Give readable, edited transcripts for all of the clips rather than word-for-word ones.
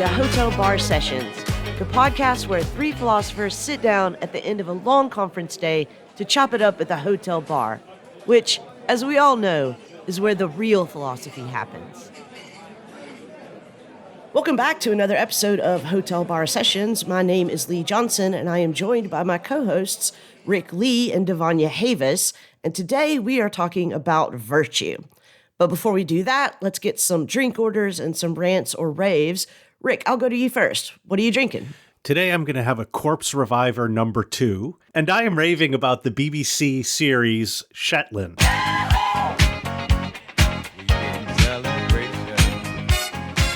to Hotel Bar Sessions, the podcast where three philosophers sit down at the end of a long conference day to chop it up at the hotel bar, which, as we all know, is where the real philosophy happens. Welcome back to another episode of Hotel Bar Sessions. My name is Lee Johnson, and I am joined by my co-hosts, Rick Lee and Devanya Havis, and today we are talking about virtue. But before we do that, let's get some drink orders and some rants or raves. Rick, I'll go to you first. What are you drinking? Today I'm going to have a Corpse Reviver number 2, and I am raving about the BBC series Shetland.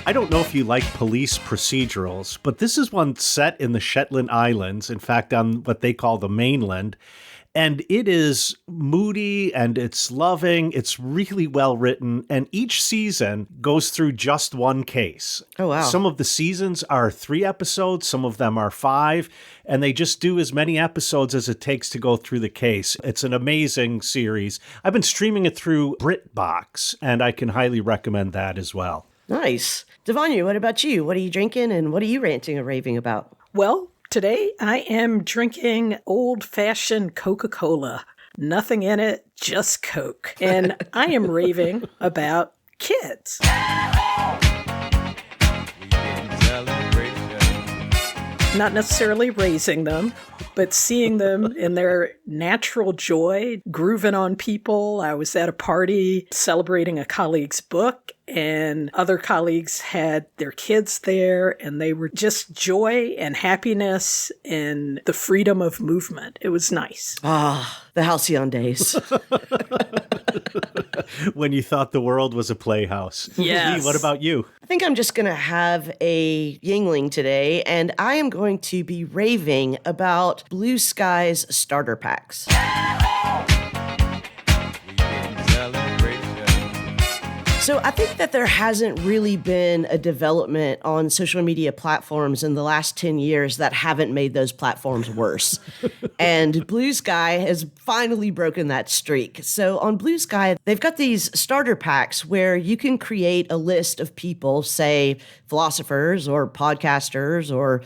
I don't know if you like police procedurals, but this is one set in the Shetland Islands, in fact, on what they call the mainland. And it is moody and it's loving. It's really well written. And each season goes through just one case. Oh, wow. Some of the seasons are 3 episodes. Some of them are 5. And they just do as many episodes as it takes to go through the case. It's an amazing series. I've been streaming it through BritBox, and I can highly recommend that as well. Nice. Devanya, what about you? What are you drinking and what are you ranting or raving about? Well, today I am drinking old-fashioned Coca-Cola. Nothing in it, just Coke. And I am raving about kids. Not necessarily raising them, but seeing them in their natural joy, grooving on people. I was at a party celebrating a colleague's book, and other colleagues had their kids there, and they were just joy and happiness and the freedom of movement. It was nice. Ah, the halcyon days. When you thought the world was a playhouse. Yes. Lee, what about you? I think I'm just going to have a Yingling today, and I am going to be raving about Blue Sky's starter packs. So I think that there hasn't really been a development on social media platforms in the last 10 years that haven't made those platforms worse. And Blue Sky has finally broken that streak. So on Blue Sky, they've got these starter packs where you can create a list of people, say philosophers or podcasters or,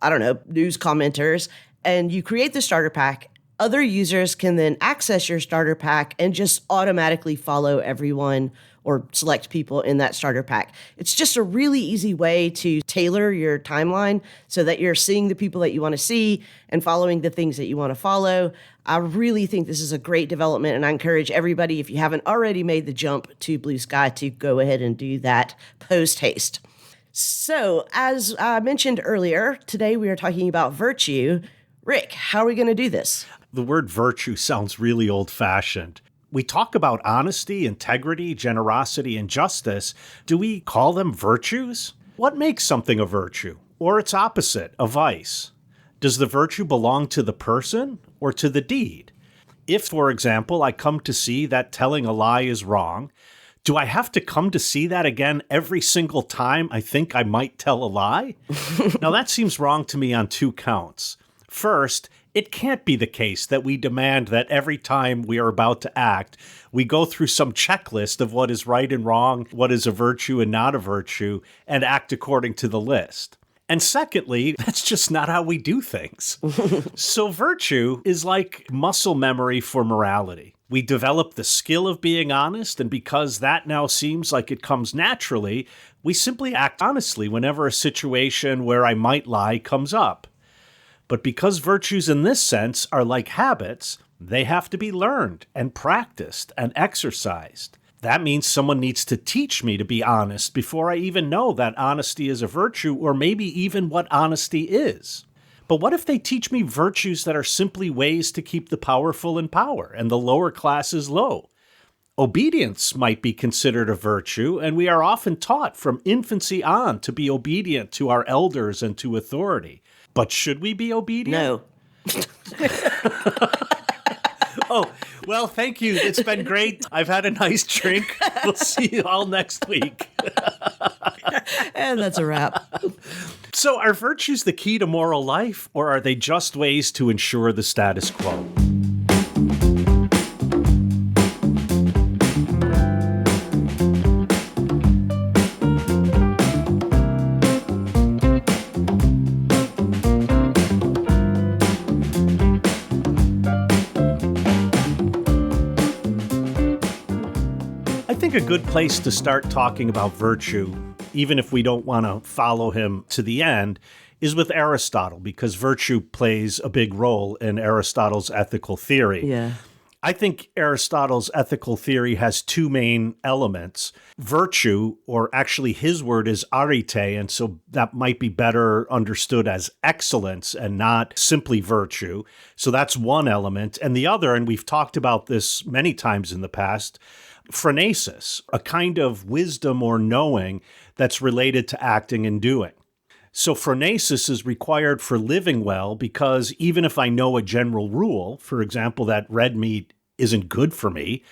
I don't know, news commenters, and you create the starter pack. Other users can then access your starter pack and just automatically follow everyone or select people in that starter pack. It's just a really easy way to tailor your timeline so that you're seeing the people that you want to see and following the things that you want to follow. I really think this is a great development, and I encourage everybody, if you haven't already made the jump to Blue Sky, to go ahead and do that post-haste. So, as I mentioned earlier, today we are talking about virtue. Rick, how are we going to do this? The word virtue sounds really old-fashioned. We talk about honesty, integrity, generosity, and justice. Do we call them virtues? What makes something a virtue? Or its opposite, a vice? Does the virtue belong to the person or to the deed? If, for example, I come to see that telling a lie is wrong, do I have to come to see that again every single time I think I might tell a lie? Now, that seems wrong to me on 2 counts. First, it can't be the case that we demand that every time we are about to act, we go through some checklist of what is right and wrong, what is a virtue and not a virtue, and act according to the list. And secondly, that's just not how we do things. So virtue is like muscle memory for morality. We develop the skill of being honest, and because that now seems like it comes naturally, we simply act honestly whenever a situation where I might lie comes up. But because virtues in this sense are like habits, they have to be learned and practiced and exercised. That means someone needs to teach me to be honest before I even know that honesty is a virtue, or maybe even what honesty is. But what if they teach me virtues that are simply ways to keep the powerful in power and the lower classes low? Obedience might be considered a virtue, and we are often taught from infancy on to be obedient to our elders and to authority. But should we be obedient? No. Oh, well, thank you. It's been great. I've had a nice drink. We'll see you all next week. And that's a wrap. So are virtues the key to moral life, or are they just ways to ensure the status quo? think a good place to start talking about virtue, even if we don't want to follow him to the end, is with Aristotle, because virtue plays a big role in Aristotle's ethical theory. Yeah. I think Aristotle's ethical theory has two main elements. Virtue, or actually his word is arete, and so that might be better understood as excellence and not simply virtue. So that's one element. And the other, and we've talked about this many times in the past, phronesis, a kind of wisdom or knowing that's related to acting and doing. So phronesis is required for living well because even if I know a general rule, for example, that red meat isn't good for me,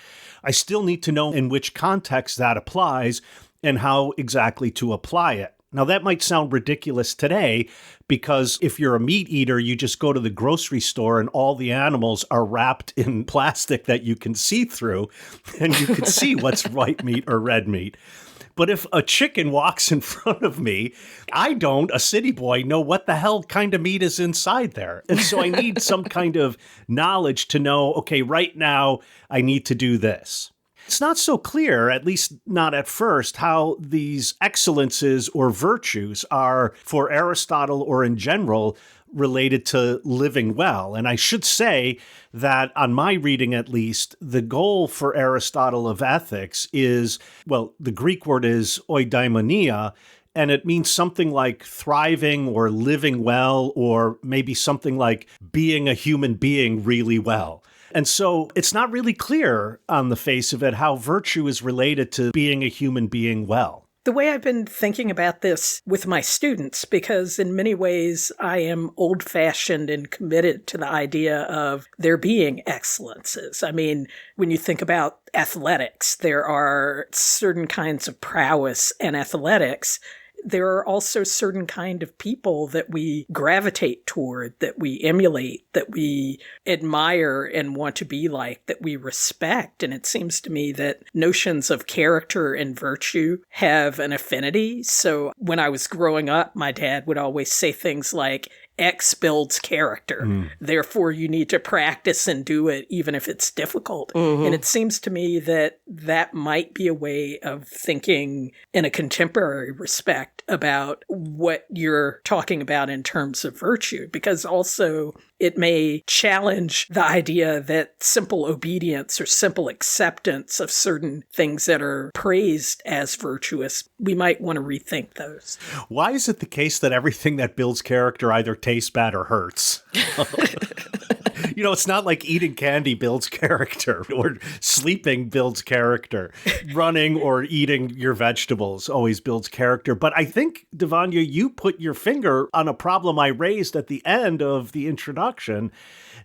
I still need to know in which context that applies and how exactly to apply it. Now, that might sound ridiculous today because if you're a meat eater, you just go to the grocery store and all the animals are wrapped in plastic that you can see through and you can see what's white meat or red meat. But if a chicken walks in front of me, I don't, a city boy, know what the hell kind of meat is inside there. And so I need some kind of knowledge to know, okay, right now I need to do this. It's not so clear, at least not at first, how these excellences or virtues are for Aristotle or in general related to living well. And I should say that on my reading, at least, the goal for Aristotle of ethics is, well, the Greek word is oidaimonia, and it means something like thriving or living well, or maybe something like being a human being really well. And so it's not really clear on the face of it how virtue is related to being a human being well. The way I've been thinking about this with my students, because in many ways I am old-fashioned and committed to the idea of there being excellences. I mean, when you think about athletics, there are certain kinds of prowess in athletics. There are also certain kind of people that we gravitate toward, that we emulate, that we admire and want to be like, that we respect. And it seems to me that notions of character and virtue have an affinity. So when I was growing up, my dad would always say things like, X builds character. Therefore, you need to practice and do it, even if it's difficult. And it seems to me that that might be a way of thinking in a contemporary respect about what you're talking about in terms of virtue, because also it may challenge the idea that simple obedience or simple acceptance of certain things that are praised as virtuous, we might want to rethink those. Why is it the case that everything that builds character either tastes bad or hurts? You know, it's not like eating candy builds character or sleeping builds character. Running or eating your vegetables always builds character. But I think, Devanya, you put your finger on a problem I raised at the end of the introduction.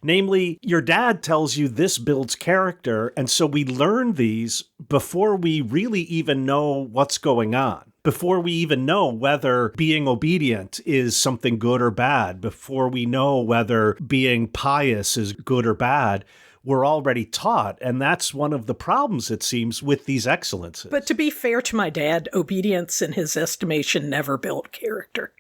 Namely, your dad tells you this builds character. And so we learn these before we really even know what's going on. Before we even know whether being obedient is something good or bad, before we know whether being pious is good or bad, we're already taught. And that's one of the problems, it seems, with these excellences. But to be fair to my dad, obedience in his estimation never built character.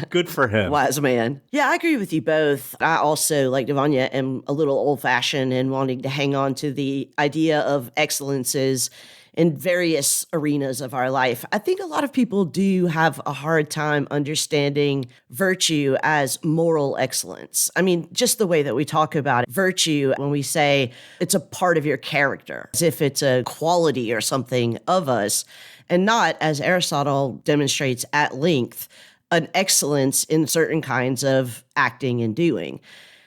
Good for him. Wise man. Yeah, I agree with you both. I also, like Devanya, am a little old-fashioned and wanting to hang on to the idea of excellences in various arenas of our life. I think a lot of people do have a hard time understanding virtue as moral excellence. I mean, just the way that we talk about it. Virtue, when we say it's a part of your character, as if it's a quality or something of us, and not, as Aristotle demonstrates at length, an excellence in certain kinds of acting and doing.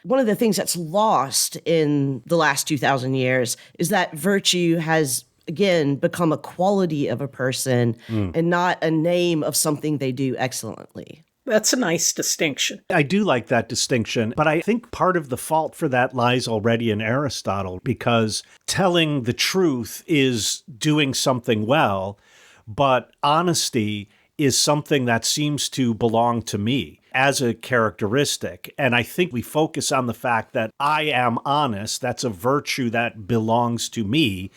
One of the things that's lost in the last 2,000 years is that virtue has again, become a quality of a person and not a name of something they do excellently. That's a nice distinction. I do like that distinction, but I think part of the fault for that lies already in Aristotle, because telling the truth is doing something well, but honesty is something that seems to belong to me as a characteristic. And I think we focus on the fact that I am honest. That's a virtue that belongs to me.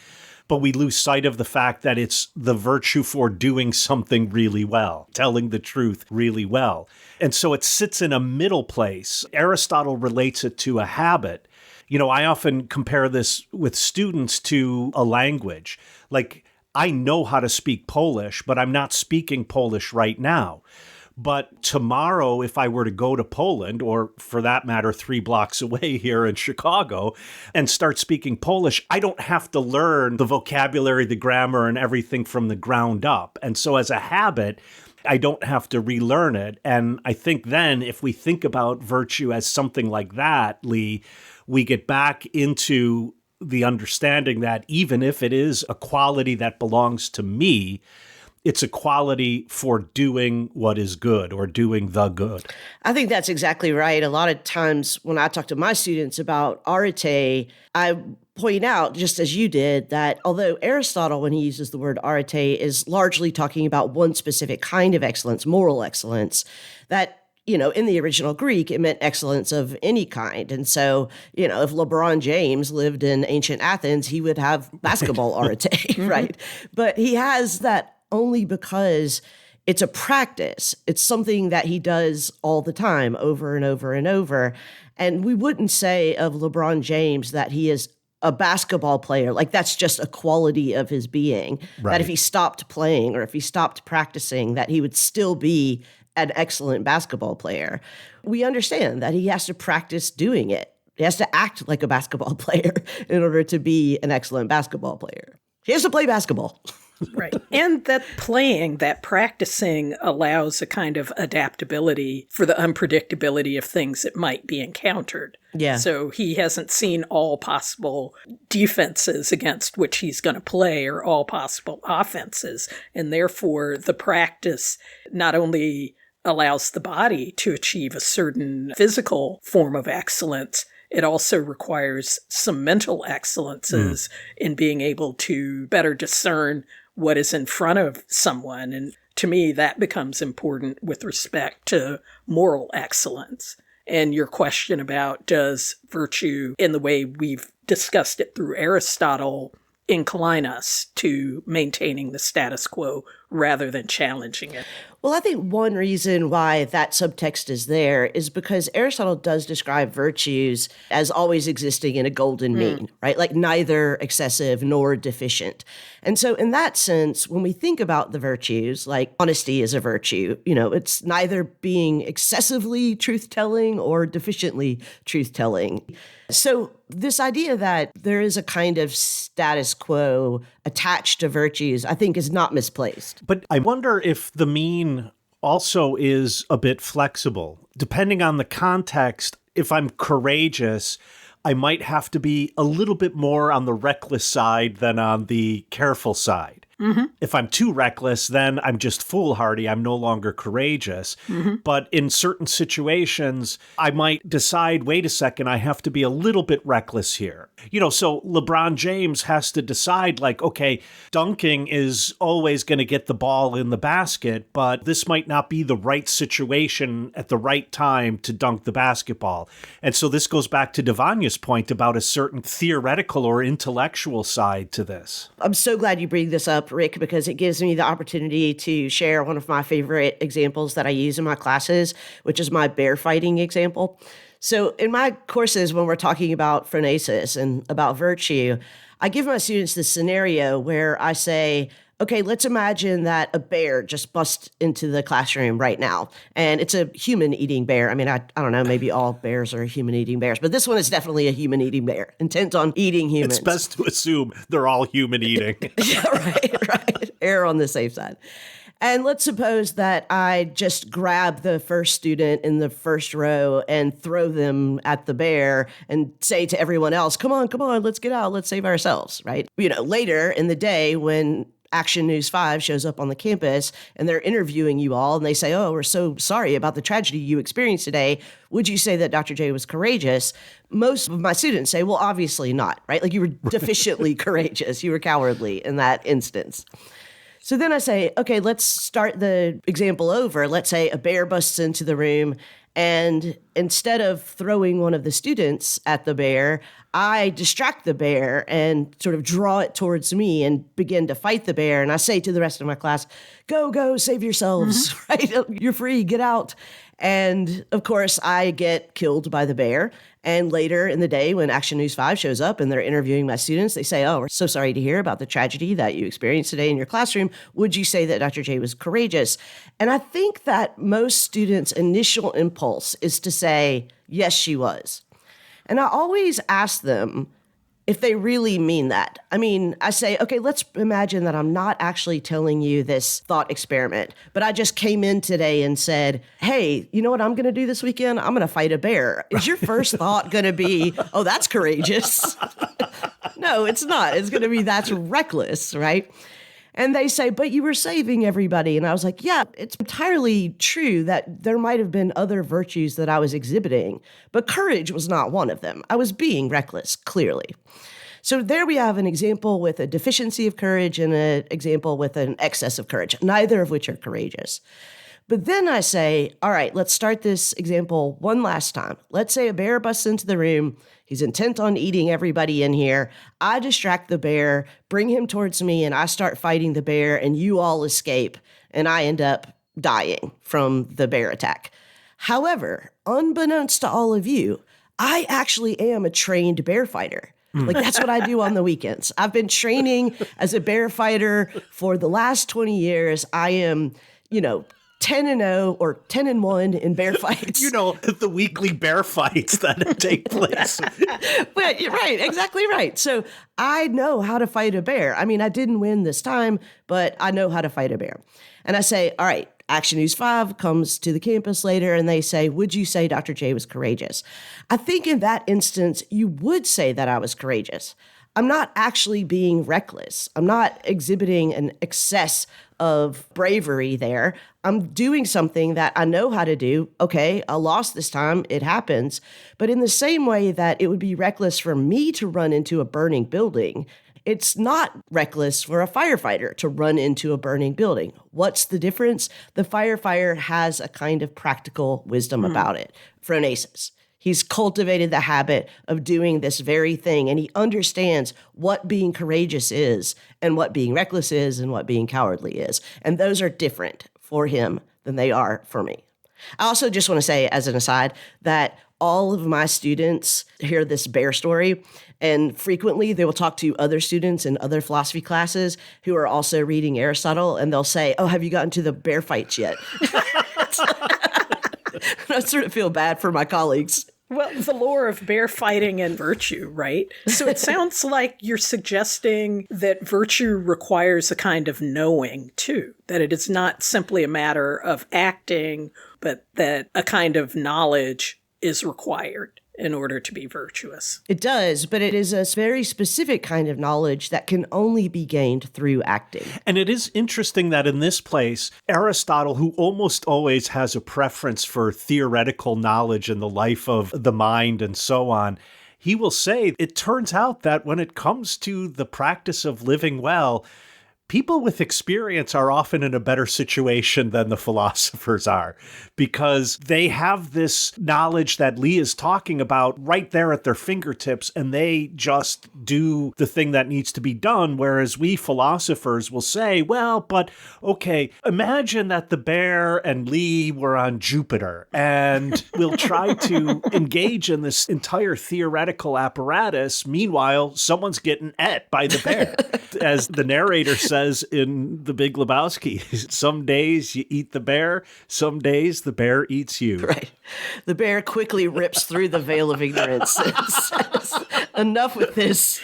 But we lose sight of the fact that it's the virtue for doing something really well, telling the truth really well. And so it sits in a middle place. Aristotle relates it to a habit. I often compare this with students to a language. Like, I know how to speak Polish, but I'm not speaking Polish right now. But tomorrow, if I were to go to Poland, or for that matter, 3 blocks away here in Chicago, and start speaking Polish, I don't have to learn the vocabulary, the grammar, and everything from the ground up. And so as a habit, I don't have to relearn it. And I think then if we think about virtue as something like that, Lee, we get back into the understanding that even if it is a quality that belongs to me, it's a quality for doing what is good or doing the good. I think that's exactly right. A lot of times when I talk to my students about arete, I point out, just as you did, that although Aristotle, when he uses the word arete, is largely talking about one specific kind of excellence, moral excellence, that in the original Greek, it meant excellence of any kind. And so, if LeBron James lived in ancient Athens, he would have basketball arete, right? But he has that only because it's a practice. It's something that he does all the time, over and over and over. And we wouldn't say of LeBron James that he is a basketball player. Like, that's just a quality of his being. Right. That if he stopped playing or if he stopped practicing, that he would still be an excellent basketball player. We understand that he has to practice doing it. He has to act like a basketball player in order to be an excellent basketball player. He has to play basketball. Right. And that playing, that practicing allows a kind of adaptability for the unpredictability of things that might be encountered. Yeah. So he hasn't seen all possible defenses against which he's going to play or all possible offenses. And therefore, the practice not only allows the body to achieve a certain physical form of excellence, it also requires some mental excellences in being able to better discern what is in front of someone. And to me, that becomes important with respect to moral excellence. And your question about does virtue, in the way we've discussed it through Aristotle, incline us to maintaining the status quo rather than challenging it? Well, I think one reason why that subtext is there is because Aristotle does describe virtues as always existing in a golden mean, right? Like neither excessive nor deficient. And so in that sense, when we think about the virtues, like honesty is a virtue, it's neither being excessively truth-telling or deficiently truth-telling. So this idea that there is a kind of status quo attached to virtues, I think, is not misplaced. But I wonder if the mean also is a bit flexible. Depending on the context, if I'm courageous, I might have to be a little bit more on the reckless side than on the careful side. If I'm too reckless, then I'm just foolhardy. I'm no longer courageous. But in certain situations, I might decide, wait a second, I have to be a little bit reckless here. So LeBron James has to decide, like, okay, dunking is always going to get the ball in the basket, but this might not be the right situation at the right time to dunk the basketball. And so this goes back to Devania's point about a certain theoretical or intellectual side to this. I'm so glad you bring this up, Rick, because it gives me the opportunity to share one of my favorite examples that I use in my classes, which is my bear fighting example. So in my courses, when we're talking about phronesis and about virtue, I give my students this scenario where I say, okay, let's imagine that a bear just busts into the classroom right now. And it's a human-eating bear. I mean, I don't know, maybe all bears are human-eating bears, but this one is definitely a human-eating bear, intent on eating humans. It's best to assume they're all human-eating. Yeah, right. Err on the safe side. And let's suppose that I just grab the first student in the first row and throw them at the bear and say to everyone else, come on, let's get out, let's save ourselves, right? Later in the day when Action News 5 shows up on the campus and they're interviewing you all and they say, oh, we're so sorry about the tragedy you experienced today. Would you say that Dr. J was courageous? Most of my students say, well, obviously not, right? Like you were deficiently courageous. You were cowardly in that instance. So then I say, okay, let's start the example over. Let's say a bear busts into the room and instead of throwing one of the students at the bear, I distract the bear and sort of draw it towards me and begin to fight the bear. And I say to the rest of my class, go, save yourselves, right? You're free, get out. And of course, I get killed by the bear. And later in the day, when Action News 5 shows up and they're interviewing my students, they say, "Oh, we're so sorry to hear about the tragedy that you experienced today in your classroom. Would you say that Dr. J was courageous?" And I think that most students' initial impulse is to say, "Yes, she was." And I always ask them if they really mean that. I mean, I say, okay, let's imagine that I'm not actually telling you this thought experiment, but I just came in today and said, "Hey, you know what I'm going to do this weekend? I'm going to fight a bear." Is your first thought going to be, "Oh, that's courageous"? No, it's not. It's going to be, "That's reckless," right? And they say, "But you were saving everybody." And I was like, yeah, it's entirely true that there might have been other virtues that I was exhibiting, but courage was not one of them. I was being reckless, clearly. So there we have an example with a deficiency of courage and an example with an excess of courage, neither of which are courageous. But then I say, all right, let's start this example one last time. Let's say a bear busts into the room. He's intent on eating everybody in here. I distract the bear, bring him towards me, and I start fighting the bear, and you all escape, and I end up dying from the bear attack. However, unbeknownst to all of you, I actually am a trained bear fighter. Like, that's what I do on the weekends. I've been training as a bear fighter for the last 20 years. I am, 10-0 or 10-1 in bear fights. The weekly bear fights that take place. But you're right, exactly right. So I know how to fight a bear. I mean, I didn't win this time, but I know how to fight a bear. And I say, all right, Action News 5 comes to the campus later and they say, "Would you say Dr. J was courageous?" I think in that instance, you would say that I was courageous. I'm not actually being reckless. I'm not exhibiting an excess of bravery there. I'm doing something that I know how to do. Okay, I lost this time. It happens. But in the same way that it would be reckless for me to run into a burning building, it's not reckless for a firefighter to run into a burning building. What's the difference? The firefighter has a kind of practical wisdom about it. Phronesis. He's cultivated the habit of doing this very thing, and he understands what being courageous is and what being reckless is and what being cowardly is. And those are different for him than they are for me. I also just want to say, as an aside, that all of my students hear this bear story, and frequently they will talk to other students in other philosophy classes who are also reading Aristotle, and they'll say, "Oh, have you gotten to the bear fights yet?" I sort of feel bad for my colleagues. Well, the lore of bear fighting and virtue, right? So it sounds like you're suggesting that virtue requires a kind of knowing, too, that it is not simply a matter of acting, but that a kind of knowledge is required in order to be virtuous. It does, but it is a very specific kind of knowledge that can only be gained through acting. And it is interesting that in this place, Aristotle, who almost always has a preference for theoretical knowledge in the life of the mind and so on, he will say it turns out that when it comes to the practice of living well, people with experience are often in a better situation than the philosophers are, because they have this knowledge that Lee is talking about right there at their fingertips, and they just do the thing that needs to be done. Whereas we philosophers will say, well, but okay, imagine that the bear and Lee were on Jupiter, and we'll try to engage in this entire theoretical apparatus. Meanwhile, someone's getting ate by the bear. As the narrator says in The Big Lebowski, some days you eat the bear, some days the bear eats you. Right. The bear quickly rips through the veil of ignorance and says, "Enough with this."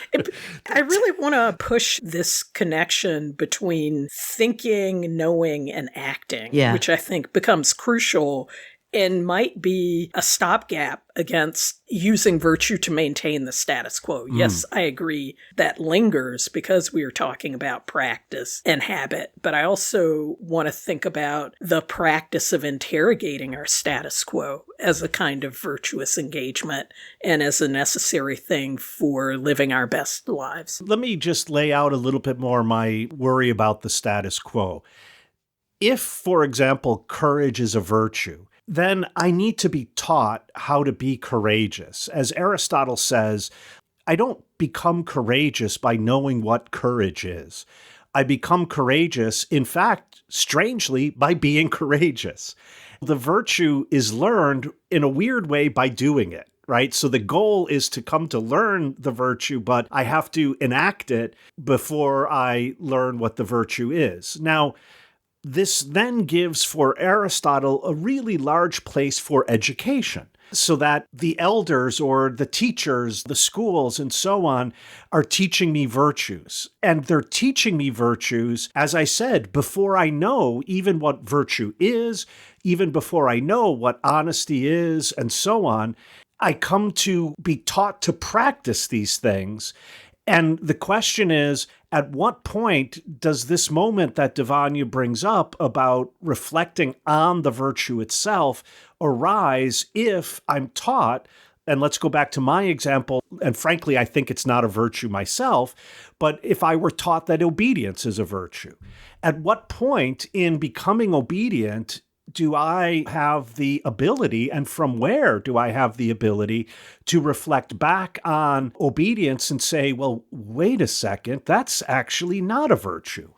I really want to push this connection between thinking, knowing, and acting, which I think becomes crucial and might be a stopgap against using virtue to maintain the status quo. Yes, I agree that lingers because we are talking about practice and habit, but I also want to think about the practice of interrogating our status quo as a kind of virtuous engagement and as a necessary thing for living our best lives. Let me just lay out a little bit more my worry about the status quo. If, for example, courage is a virtue, then I need to be taught how to be courageous. As Aristotle says, I don't become courageous by knowing what courage is. I become courageous, in fact, strangely, by being courageous. The virtue is learned in a weird way by doing it, right? So the goal is to come to learn the virtue, but I have to enact it before I learn what the virtue is. Now, this then gives for Aristotle a really large place for education, so that the elders or the teachers, the schools, and so on are teaching me virtues. And they're teaching me virtues, as I said, before I know even what virtue is, even before I know what honesty is, and so on. I come to be taught to practice these things. And the question is, at what point does this moment that Devanya brings up about reflecting on the virtue itself arise if I'm taught, and let's go back to my example, and frankly, I think it's not a virtue myself, but if I were taught that obedience is a virtue, at what point in becoming obedient do I have the ability, and from where do I have the ability to reflect back on obedience and say, well, wait a second, that's actually not a virtue?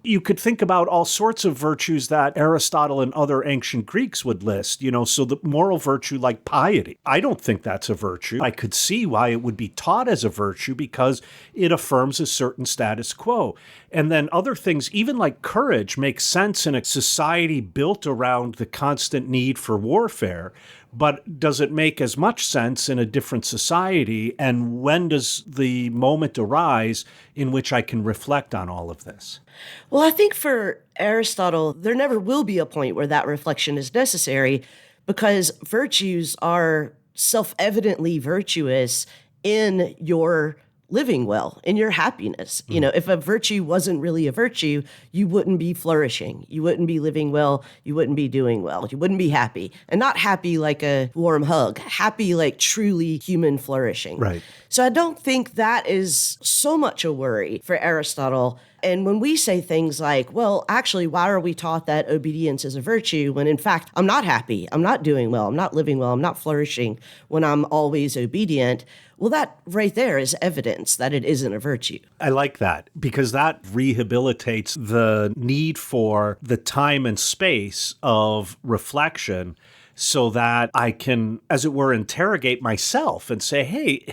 You could think about all sorts of virtues that Aristotle and other ancient Greeks would list, so the moral virtue like piety. I don't think that's a virtue. I could see why it would be taught as a virtue because it affirms a certain status quo. And then other things, even like courage, make sense in a society built around the constant need for warfare. But does it make as much sense in a different society? And when does the moment arise in which I can reflect on all of this? Well, I think for Aristotle, there never will be a point where that reflection is necessary because virtues are self-evidently virtuous in your living well, in your happiness. If a virtue wasn't really a virtue, you wouldn't be flourishing. You wouldn't be living well. You wouldn't be doing well. You wouldn't be happy. And not happy like a warm hug, happy like truly human flourishing. Right. So I don't think that is so much a worry for Aristotle. And when we say things like, well, actually, why are we taught that obedience is a virtue when in fact, I'm not happy, I'm not doing well, I'm not living well, I'm not flourishing when I'm always obedient? Well, that right there is evidence that it isn't a virtue. I like that because that rehabilitates the need for the time and space of reflection so that I can, as it were, interrogate myself and say, hey,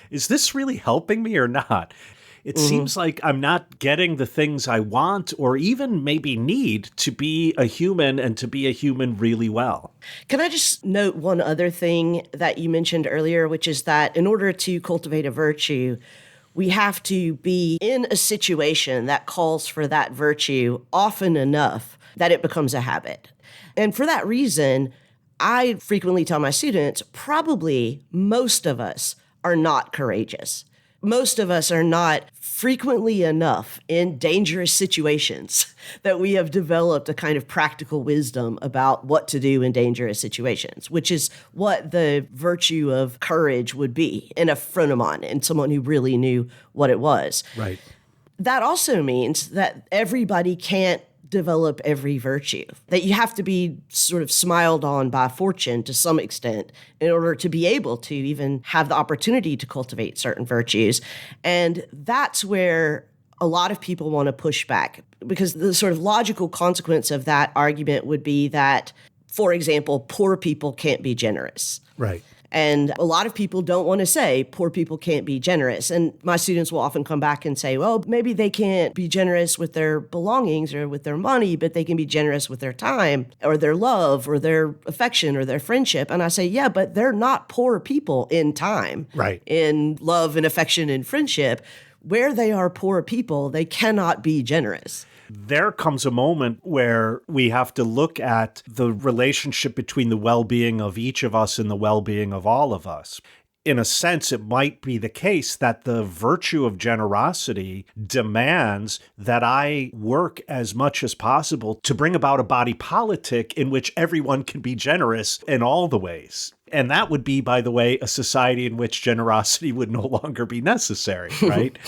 is this really helping me or not? It seems like I'm not getting the things I want or even maybe need to be a human and to be a human really well. Can I just note one other thing that you mentioned earlier, which is that in order to cultivate a virtue, we have to be in a situation that calls for that virtue often enough that it becomes a habit. And for that reason, I frequently tell my students, probably most of us are not courageous. Most of us are not frequently enough in dangerous situations that we have developed a kind of practical wisdom about what to do in dangerous situations, which is what the virtue of courage would be in a phronemon, in someone who really knew what it was. Right. That also means that everybody can't develop every virtue, that you have to be sort of smiled on by fortune to some extent in order to be able to even have the opportunity to cultivate certain virtues. And that's where a lot of people want to push back, because the sort of logical consequence of that argument would be that, for example, poor people can't be generous. Right. And a lot of people don't want to say poor people can't be generous. And my students will often come back and say, well, maybe they can't be generous with their belongings or with their money, but they can be generous with their time or their love or their affection or their friendship. And I say, yeah, but they're not poor people in time, right, in love and affection and friendship. Where they are poor people, they cannot be generous. There comes a moment where we have to look at the relationship between the well-being of each of us and the well-being of all of us. In a sense, it might be the case that the virtue of generosity demands that I work as much as possible to bring about a body politic in which everyone can be generous in all the ways. And that would be, by the way, a society in which generosity would no longer be necessary, right?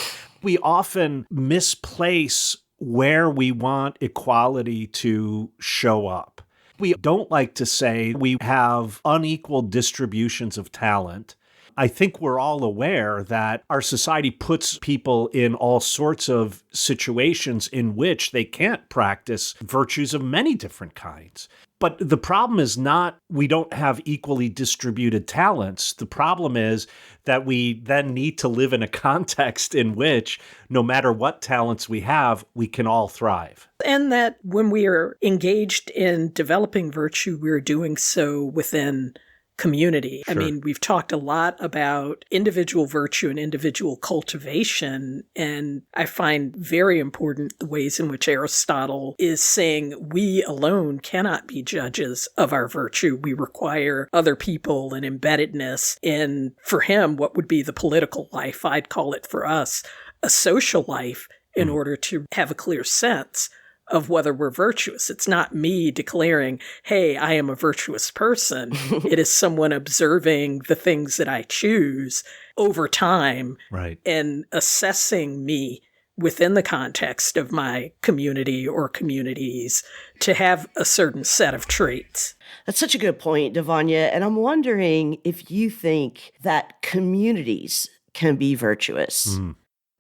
We often misplace where we want equality to show up. We don't like to say we have unequal distributions of talent. I think we're all aware that our society puts people in all sorts of situations in which they can't practice virtues of many different kinds. But the problem is not we don't have equally distributed talents. The problem is that we then need to live in a context in which no matter what talents we have, we can all thrive. And that when we are engaged in developing virtue, we're doing so within community. Sure. I mean, we've talked a lot about individual virtue and individual cultivation, and I find very important the ways in which Aristotle is saying we alone cannot be judges of our virtue. We require other people and embeddedness in, for him, what would be the political life. I'd call it for us a social life in order to have a clear sense of whether we're virtuous. It's not me declaring, hey, I am a virtuous person. It is someone observing the things that I choose over time, right, and assessing me within the context of my community or communities to have a certain set of traits. That's such a good point, Devanya. And I'm wondering if you think that communities can be virtuous.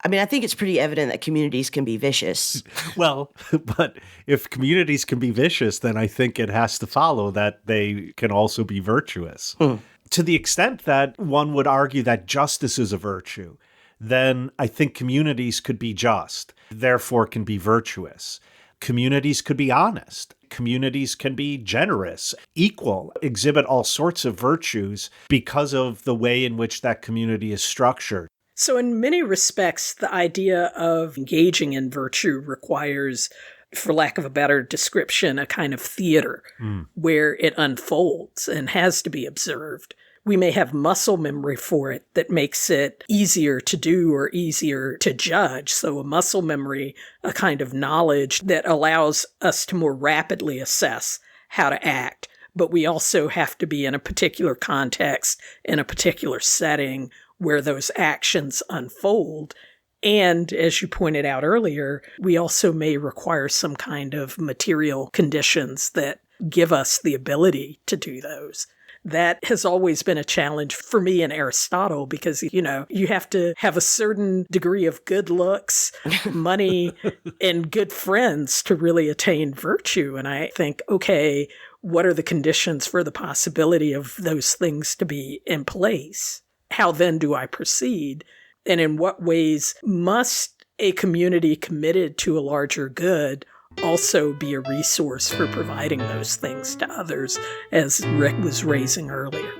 I mean, I think it's pretty evident that communities can be vicious. Well, but if communities can be vicious, then I think it has to follow that they can also be virtuous. To the extent that one would argue that justice is a virtue, then I think communities could be just, therefore can be virtuous. Communities could be honest. Communities can be generous, equal, exhibit all sorts of virtues because of the way in which that community is structured. So in many respects, the idea of engaging in virtue requires, for lack of a better description, a kind of theater where it unfolds and has to be observed. We may have muscle memory for it that makes it easier to do or easier to judge. So a muscle memory, a kind of knowledge that allows us to more rapidly assess how to act. But we also have to be in a particular context, in a particular setting, where those actions unfold. And as you pointed out earlier, we also may require some kind of material conditions that give us the ability to do those. That has always been a challenge for me and Aristotle because, you have to have a certain degree of good looks, money, and good friends to really attain virtue. And I think, okay, what are the conditions for the possibility of those things to be in place? How then do I proceed? And in what ways must a community committed to a larger good also be a resource for providing those things to others, as Rick was raising earlier?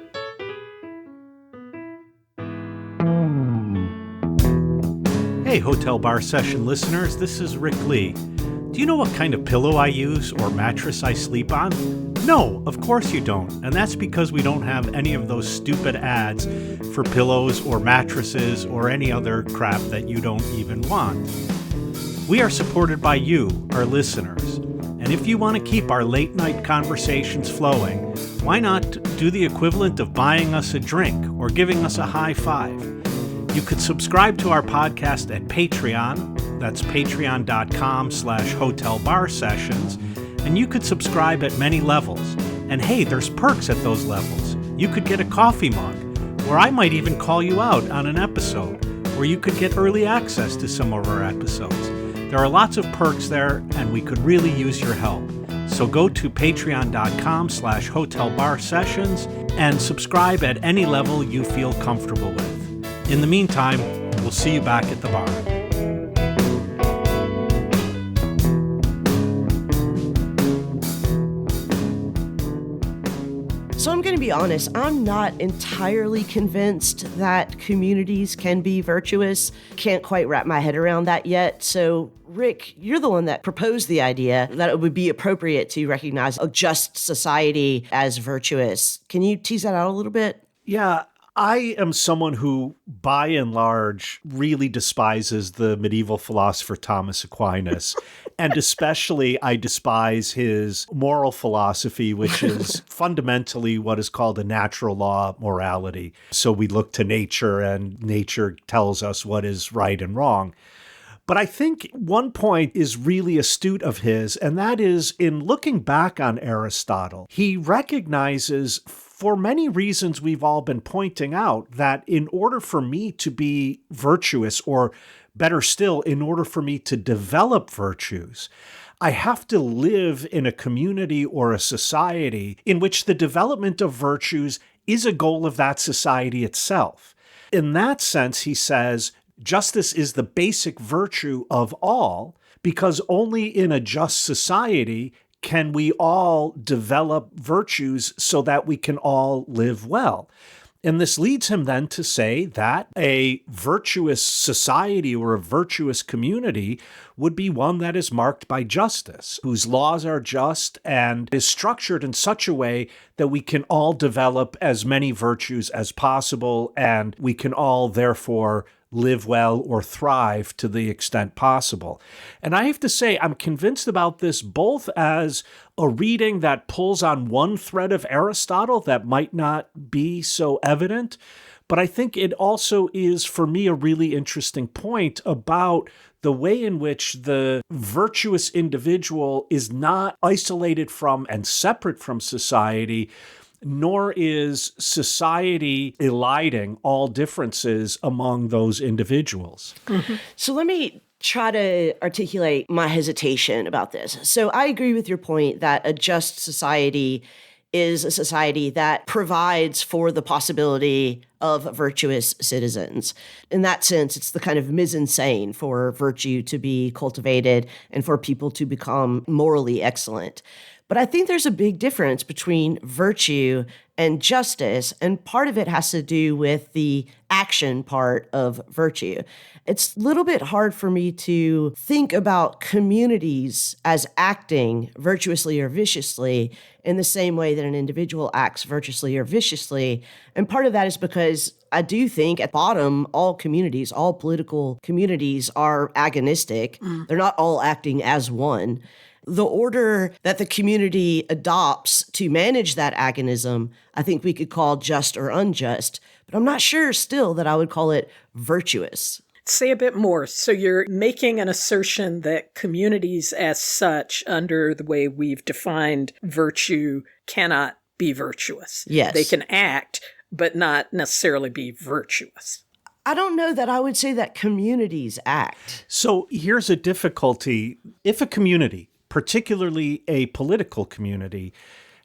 Hey, Hotel Bar Session listeners, this is Rick Lee. Do you know what kind of pillow I use or mattress I sleep on? No, of course you don't. And that's because we don't have any of those stupid ads for pillows or mattresses or any other crap that you don't even want. We are supported by you, our listeners. And if you want to keep our late night conversations flowing, why not do the equivalent of buying us a drink or giving us a high five? You could subscribe to our podcast at Patreon. That's patreon.com/hotelbarsessions. And you could subscribe at many levels. And hey, there's perks at those levels. You could get a coffee mug, or I might even call you out on an episode, or you could get early access to some of our episodes. There are lots of perks there, and we could really use your help. So go to patreon.com/hotelbarsessions and subscribe at any level you feel comfortable with. In the meantime, we'll see you back at the bar. So I'm going to be honest, I'm not entirely convinced that communities can be virtuous. Can't quite wrap my head around that yet. So Rick, you're the one that proposed the idea that it would be appropriate to recognize a just society as virtuous. Can you tease that out a little bit? Yeah, I am someone who, by and large, really despises the medieval philosopher Thomas Aquinas. And especially, I despise his moral philosophy, which is fundamentally what is called a natural law of morality. So we look to nature, and nature tells us what is right and wrong. But I think one point is really astute of his, and that is in looking back on Aristotle, he recognizes, for many reasons we've all been pointing out, that in order for me to be virtuous, or better still, in order for me to develop virtues, I have to live in a community or a society in which the development of virtues is a goal of that society itself. In that sense, he says, justice is the basic virtue of all, because only in a just society can we all develop virtues so that we can all live well. And this leads him then to say that a virtuous society or a virtuous community would be one that is marked by justice, whose laws are just and is structured in such a way that we can all develop as many virtues as possible, and we can all therefore live well or thrive to the extent possible. And I have to say, I'm convinced about this both as a reading that pulls on one thread of Aristotle that might not be so evident, but I think it also is, for me, a really interesting point about the way in which the virtuous individual is not isolated from and separate from society, nor is society eliding all differences among those individuals. Mm-hmm. So let me try to articulate my hesitation about this. So I agree with your point that a just society is a society that provides for the possibility of virtuous citizens. In that sense, it's the kind of mise-en-scène for virtue to be cultivated and for people to become morally excellent. But I think there's a big difference between virtue and justice, and part of it has to do with the action part of virtue. It's a little bit hard for me to think about communities as acting virtuously or viciously in the same way that an individual acts virtuously or viciously. And part of that is because I do think at bottom, all communities, all political communities are agonistic. They're not all acting as one. The order that the community adopts to manage that agonism, I think we could call just or unjust, but I'm not sure still that I would call it virtuous. Say a bit more. So you're making an assertion that communities as such, under the way we've defined virtue, cannot be virtuous. Yes. They can act, but not necessarily be virtuous. I don't know that I would say that communities act. So here's a difficulty. If a community, particularly a political community,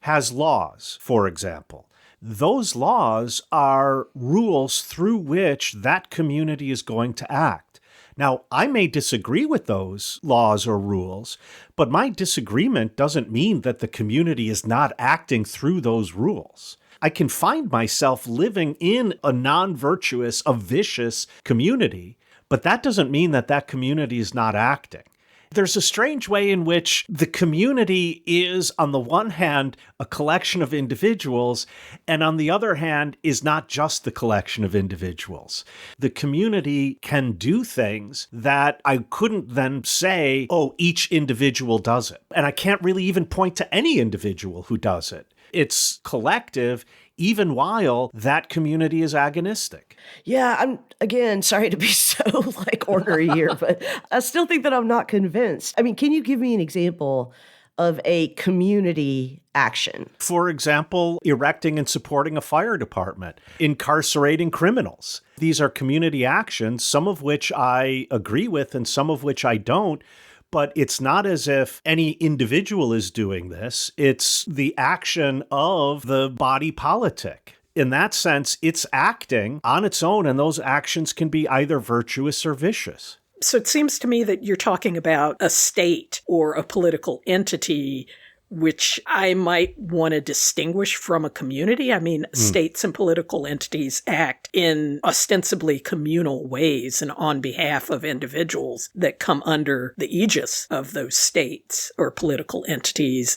has laws, for example, those laws are rules through which that community is going to act. Now, I may disagree with those laws or rules, but my disagreement doesn't mean that the community is not acting through those rules. I can find myself living in a non-virtuous, a vicious community, but that doesn't mean that that community is not acting. There's a strange way in which the community is, on the one hand, a collection of individuals, and on the other hand, is not just the collection of individuals. The community can do things that I couldn't then say, oh, each individual does it. And I can't really even point to any individual who does it. It's collective, even while that community is agonistic. Yeah, I'm, again, sorry to be so ornery here, but I still think that I'm not convinced. I mean, can you give me an example of a community action? For example, erecting and supporting a fire department, incarcerating criminals. These are community actions, some of which I agree with and some of which I don't. But it's not as if any individual is doing this. It's the action of the body politic. In that sense, it's acting on its own, and those actions can be either virtuous or vicious. So it seems to me that you're talking about a state or a political entity, which I might want to distinguish from a community. I mean, states and political entities act in ostensibly communal ways and on behalf of individuals that come under the aegis of those states or political entities.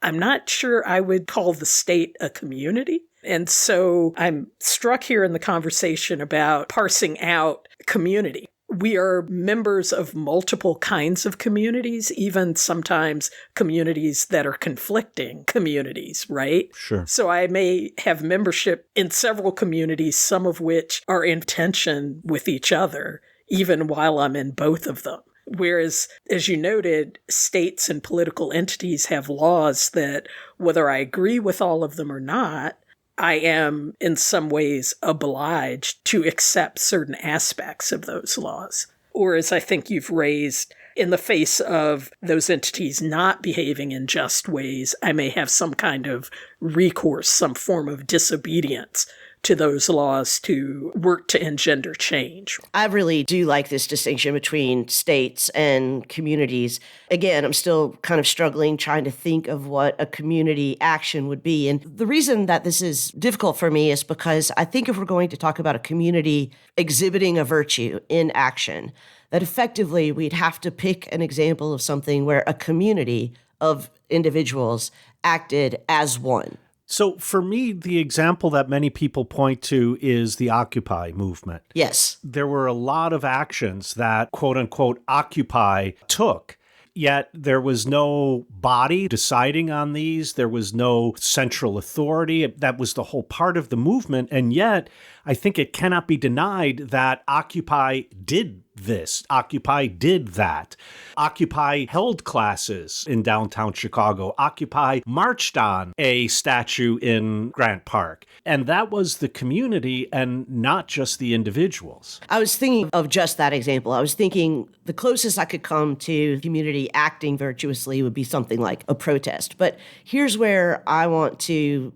I'm not sure I would call the state a community. And so I'm struck here in the conversation about parsing out community. We are members of multiple kinds of communities, even sometimes communities that are conflicting communities, right? Sure. So I may have membership in several communities, some of which are in tension with each other, even while I'm in both of them. Whereas, as you noted, states and political entities have laws that, whether I agree with all of them or not, I am in some ways obliged to accept certain aspects of those laws. Or, as I think you've raised, in the face of those entities not behaving in just ways, I may have some kind of recourse, some form of disobedience to those laws to work to engender change. I really do like this distinction between states and communities. Again, I'm still kind of struggling trying to think of what a community action would be. And the reason that this is difficult for me is because I think if we're going to talk about a community exhibiting a virtue in action, that effectively we'd have to pick an example of something where a community of individuals acted as one. So for me, the example that many people point to is the Occupy movement. Yes. There were a lot of actions that, quote unquote, Occupy took. Yet there was no body deciding on these. There was no central authority. That was the whole part of the movement. And yet, I think it cannot be denied that Occupy did this. Occupy did that. Occupy held classes in downtown Chicago. Occupy marched on a statue in Grant Park. And that was the community and not just the individuals. I was thinking of just that example. I was thinking the closest I could come to community acting virtuously would be something like a protest. But here's where I want to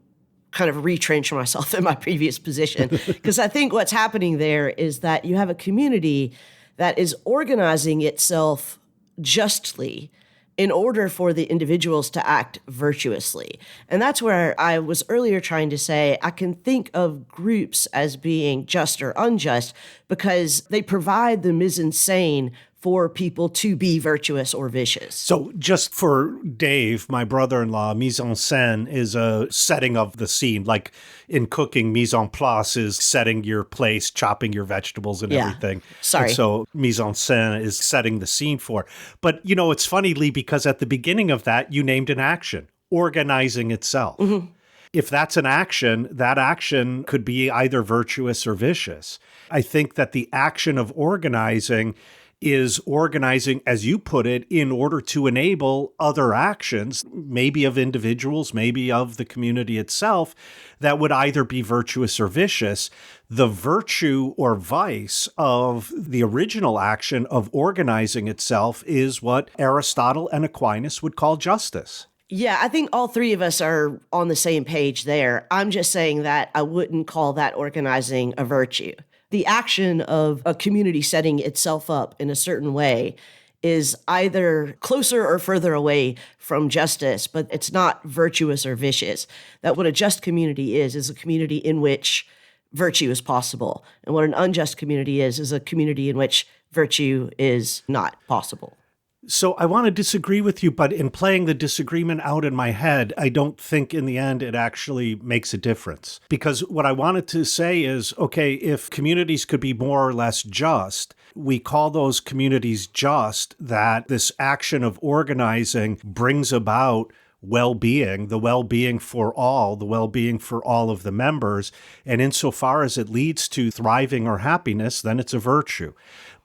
kind of retrench myself in my previous position, because I think what's happening there is that you have a community that is organizing itself justly in order for the individuals to act virtuously. And that's where I was earlier trying to say I can think of groups as being just or unjust because they provide the mise-en-scène for people to be virtuous or vicious. So just for Dave, my brother-in-law, mise-en-scène is a setting of the scene. Like in cooking, mise-en-place is setting your place, chopping your vegetables and everything. Sorry. And so mise-en-scène is setting the scene for. But, you know, it's funny, Lee, because at the beginning of that, you named an action, organizing itself. Mm-hmm. If that's an action, that action could be either virtuous or vicious. I think that the action of organizing is organizing, as you put it, in order to enable other actions, maybe of individuals, maybe of the community itself, that would either be virtuous or vicious. The virtue or vice of the original action of organizing itself is what Aristotle and Aquinas would call justice. Yeah, I think all three of us are on the same page there. I'm just saying that I wouldn't call that organizing a virtue. The action of a community setting itself up in a certain way is either closer or further away from justice, but it's not virtuous or vicious. That what a just community is a community in which virtue is possible. And what an unjust community is a community in which virtue is not possible. So I want to disagree with you, but in playing the disagreement out in my head, I don't think in the end it actually makes a difference. Because what I wanted to say is, okay, if communities could be more or less just, we call those communities just that this action of organizing brings about well-being, the well-being for all, the well-being for all of the members. And insofar as it leads to thriving or happiness, then it's a virtue.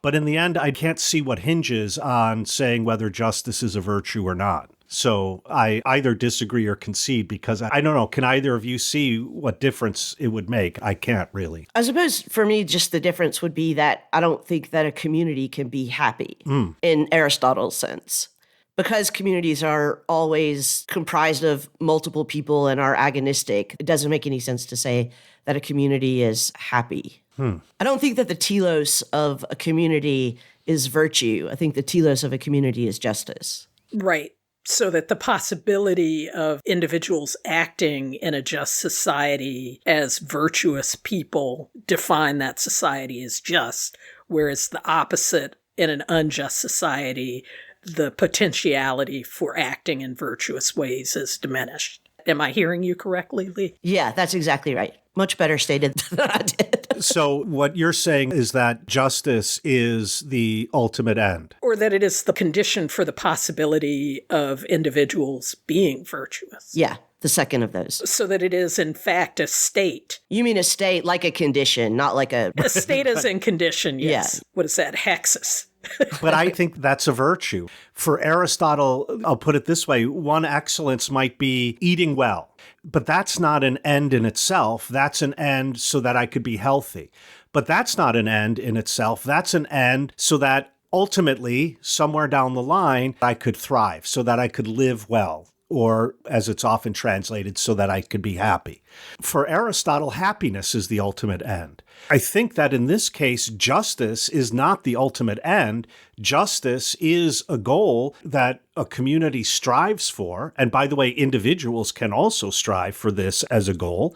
But in the end, I can't see what hinges on saying whether justice is a virtue or not. So I either disagree or concede because I don't know. Can either of you see what difference it would make? I can't really. I suppose for me, just the difference would be that I don't think that a community can be happy in Aristotle's sense. Because communities are always comprised of multiple people and are agonistic, it doesn't make any sense to say that a community is happy. I don't think that the telos of a community is virtue. I think the telos of a community is justice. Right. So that the possibility of individuals acting in a just society as virtuous people define that society as just, whereas the opposite in an unjust society, the potentiality for acting in virtuous ways is diminished. Am I hearing you correctly, Lee? Yeah, that's exactly right. Much better stated than I did. So what you're saying is that justice is the ultimate end. Or that it is the condition for the possibility of individuals being virtuous. Yeah, the second of those. So that it is, in fact, a state. You mean a state like a condition, not like a... A state as in condition, yes. Yeah. What is that? Hexis. But I think that's a virtue. For Aristotle, I'll put it this way, one excellence might be eating well, but that's not an end in itself. That's an end so that I could be healthy. But that's not an end in itself. That's an end so that ultimately, somewhere down the line, I could thrive, so that I could live well, or as it's often translated, so that I could be happy. For Aristotle, happiness is the ultimate end. I think that in this case, justice is not the ultimate end. Justice is a goal that a community strives for. And by the way, individuals can also strive for this as a goal.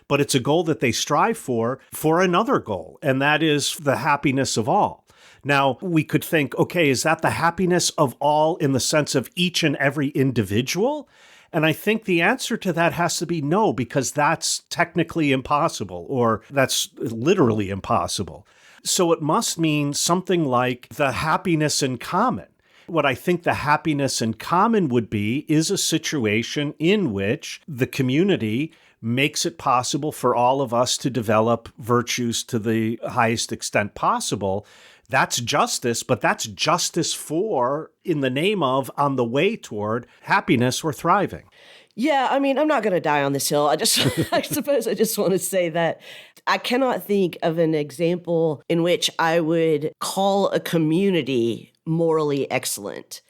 But it's a goal that they strive for another goal, and that is the happiness of all. Now, we could think, okay, is that the happiness of all in the sense of each and every individual? And I think the answer to that has to be no, because that's technically impossible, or that's literally impossible. So it must mean something like the happiness in common. What I think the happiness in common would be is a situation in which the community makes it possible for all of us to develop virtues to the highest extent possible. That's justice, but that's justice for, in the name of, on the way toward happiness or thriving. Yeah, I mean, I'm not going to die on this hill. I suppose I just want to say that I cannot think of an example in which I would call a community morally excellent.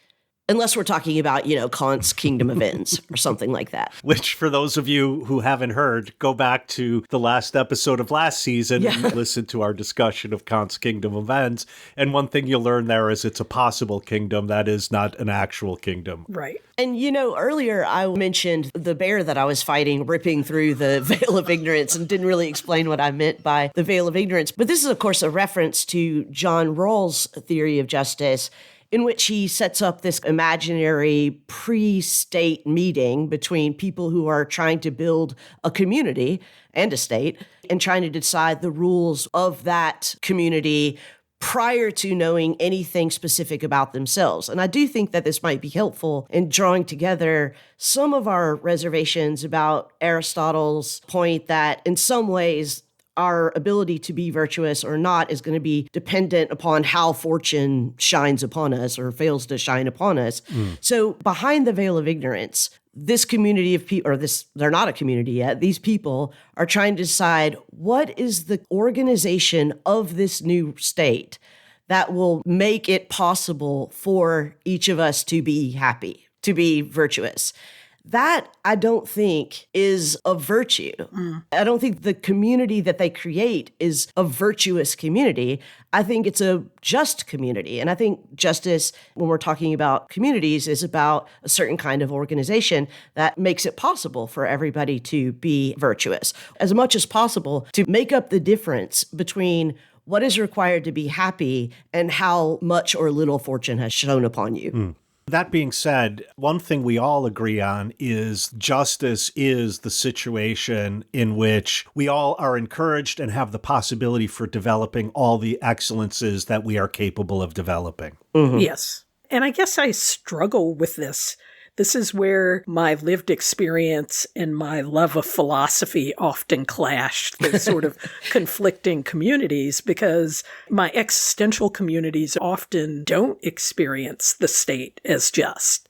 Unless we're talking about, Kant's Kingdom of Ends or something like that. Which, for those of you who haven't heard, go back to the last episode of last season and listen to our discussion of Kant's Kingdom of Ends. And one thing you'll learn there is it's a possible kingdom. That is not an actual kingdom. Right. And, earlier I mentioned the bear that I was fighting ripping through the veil of ignorance and didn't really explain what I meant by the veil of ignorance. But this is, of course, a reference to John Rawls' theory of justice, in which he sets up this imaginary pre-state meeting between people who are trying to build a community and a state and trying to decide the rules of that community prior to knowing anything specific about themselves. And I do think that this might be helpful in drawing together some of our reservations about Aristotle's point that in some ways our ability to be virtuous or not is going to be dependent upon how fortune shines upon us or fails to shine upon us. So behind the veil of ignorance, this community of people, they're not a community yet, these people are trying to decide what is the organization of this new state that will make it possible for each of us to be happy, to be virtuous. That, I don't think, is a virtue. I don't think the community that they create is a virtuous community. I think it's a just community. And I think justice, when we're talking about communities, is about a certain kind of organization that makes it possible for everybody to be virtuous. As much as possible to make up the difference between what is required to be happy and how much or little fortune has shone upon you. That being said, one thing we all agree on is justice is the situation in which we all are encouraged and have the possibility for developing all the excellences that we are capable of developing. Yes. And I guess I struggle with this. This is where my lived experience and my love of philosophy often clash, those sort of conflicting communities, because my existential communities often don't experience the state as just,